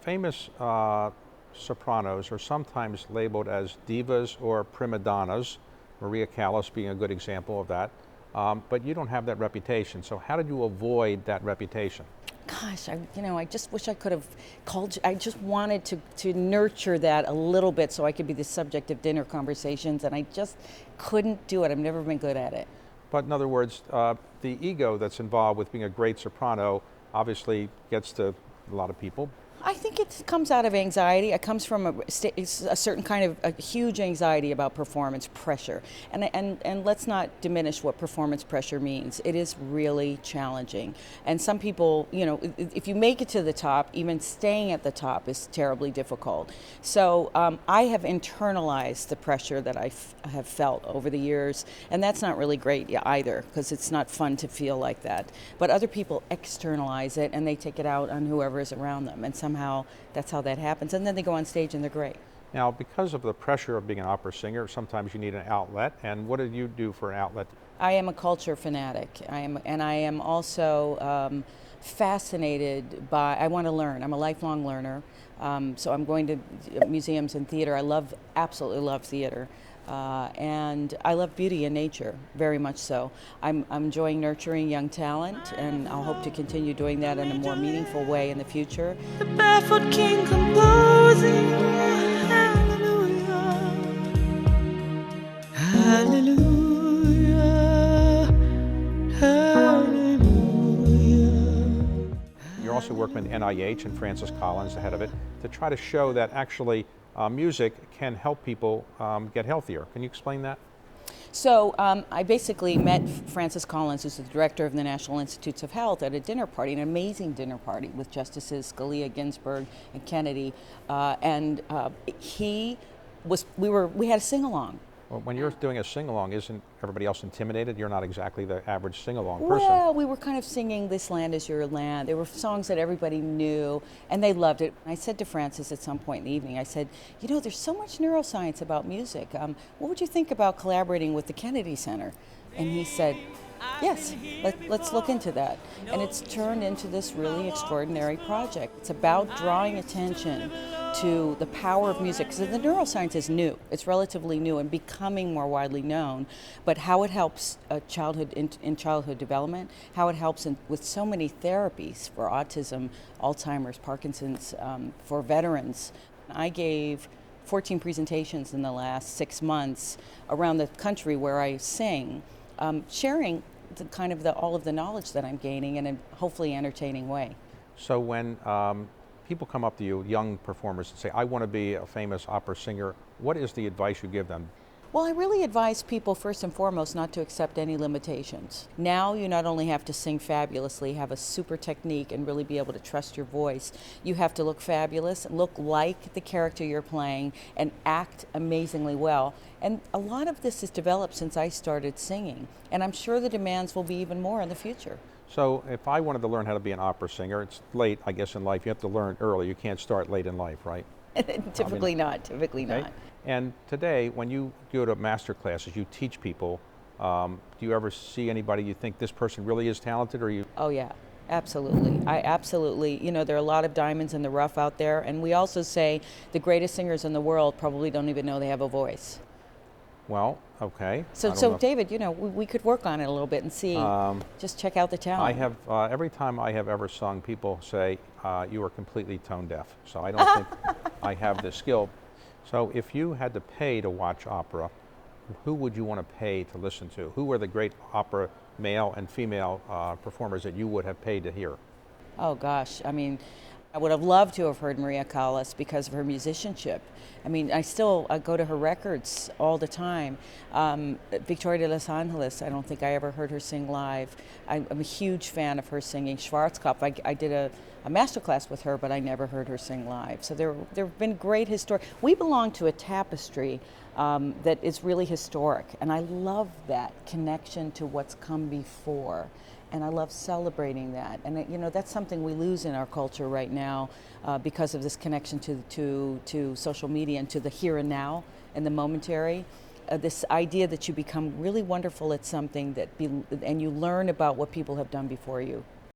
famous sopranos are sometimes labeled as divas or prima donnas, Maria Callas being a good example of that, but you don't have that reputation. So how did you avoid that reputation? Gosh, I just wish I could have called you. I just wanted to nurture that a little bit so I could be the subject of dinner conversations, and I just couldn't do it. I've never been good at it. But in other words, the ego that's involved with being a great soprano obviously gets to a lot of people. I think it comes out of anxiety. It comes from a certain kind of a huge anxiety about performance pressure. And let's not diminish what performance pressure means. It is really challenging. And some people, if you make it to the top, even staying at the top is terribly difficult. So I have internalized the pressure that I have felt over the years. And that's not really great either, because it's not fun to feel like that. But other people externalize it and they take it out on whoever is around them. And somehow that's how that happens. And then they go on stage and they're great. Now, because of the pressure of being an opera singer, sometimes you need an outlet. And what did you do for an outlet? I am a culture fanatic. I am also fascinated by, I want to learn. I'm a lifelong learner. So I'm going to museums and theater. Absolutely love theater. And I love beauty and nature, very much so. I'm enjoying nurturing young talent, and I'll hope to continue doing that in a more meaningful way in the future. The barefoot king composing, hallelujah, hallelujah, hallelujah. You're also working with NIH and Francis Collins, the head of it, to try to show that actually music can help people get healthier. Can you explain that? So I basically met Francis Collins, who's the director of the National Institutes of Health, at a dinner party, an amazing dinner party with Justices Scalia, Ginsburg, and Kennedy, and we had a sing-along. Well, when you're doing a sing-along, isn't everybody else intimidated? You're not exactly the average sing-along person. Well, we were kind of singing This Land Is Your Land. There were songs that everybody knew, and they loved it. I said to Francis at some point in the evening, I said, there's so much neuroscience about music. What would you think about collaborating with the Kennedy Center? And he said, yes, let's look into that. And it's turned into this really extraordinary project. It's about drawing attention to the power of music, because the neuroscience is new. It's relatively new and becoming more widely known, but how it helps childhood in childhood development, how it helps with so many therapies for autism, Alzheimer's, Parkinson's, for veterans. I gave 14 presentations in the last 6 months around the country where I sing, sharing all of the knowledge that I'm gaining in a hopefully entertaining way. So when people come up to you, young performers, and say, I want to be a famous opera singer, what is the advice you give them? Well, I really advise people first and foremost not to accept any limitations. Now you not only have to sing fabulously, have a super technique, and really be able to trust your voice, you have to look fabulous, look like the character you're playing, and act amazingly well. And a lot of this is developed since I started singing, and I'm sure the demands will be even more in the future. So if I wanted to learn how to be an opera singer, it's late, I guess, in life. You have to learn early. You can't start late in life, right? Typically not. And today, when you go to master classes, you teach people, do you ever see anybody you think this person really is talented, or you? Oh yeah, absolutely. There are a lot of diamonds in the rough out there, and we also say the greatest singers in the world probably don't even know they have a voice. Well, okay. So David, we could work on it a little bit and see, just check out the talent. I have, every time I have ever sung, people say, you are completely tone deaf. So I don't think I have the skill. So if you had to pay to watch opera, who would you want to pay to listen to? Who are the great opera male and female performers that you would have paid to hear? Oh gosh, I would have loved to have heard Maria Callas because of her musicianship. I go to her records all the time. Victoria de Los Angeles, I don't think I ever heard her sing live. I'm a huge fan of her singing. Schwarzkopf, I did a master class with her, but I never heard her sing live. So there have been great historic. We belong to a tapestry that is really historic, and I love that connection to what's come before. And I love celebrating that. And that's something we lose in our culture right now because of this connection to social media and to the here and now and the momentary. This idea that you become really wonderful at something and you learn about what people have done before you.